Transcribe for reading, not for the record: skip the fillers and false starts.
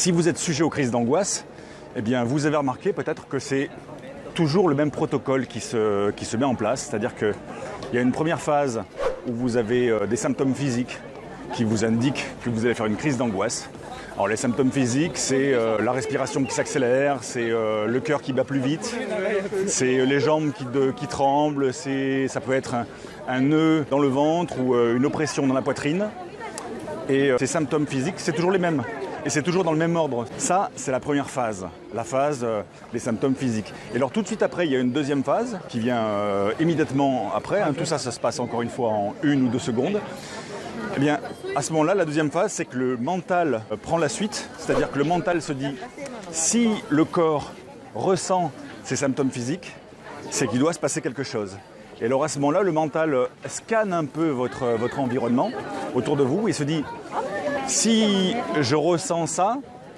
Si vous êtes sujet aux crises d'angoisse, eh bien vous avez remarqué peut-être que c'est toujours le même protocole qui se met en place. C'est-à-dire qu'il y a une première phase où vous avez des symptômes physiques qui vous indiquent que vous allez faire une crise d'angoisse. Alors les symptômes physiques, c'est la respiration qui s'accélère, c'est le cœur qui bat plus vite, c'est les jambes qui tremblent, ça peut être un nœud dans le ventre ou une oppression dans la poitrine. Et ces symptômes physiques, c'est toujours les mêmes. Et c'est toujours dans le même ordre. Ça, c'est la première phase, la phase des symptômes physiques. Et alors tout de suite après, il y a une deuxième phase qui vient immédiatement après. Tout ça, ça se passe encore une fois en 1 ou 2 secondes. Eh bien, à ce moment-là, la deuxième phase, c'est que le mental prend la suite. C'est-à-dire que le mental se dit, si le corps ressent ces symptômes physiques, c'est qu'il doit se passer quelque chose. Et alors à ce moment-là, le mental scanne un peu votre environnement autour de vous et se dit, si je ressens ça,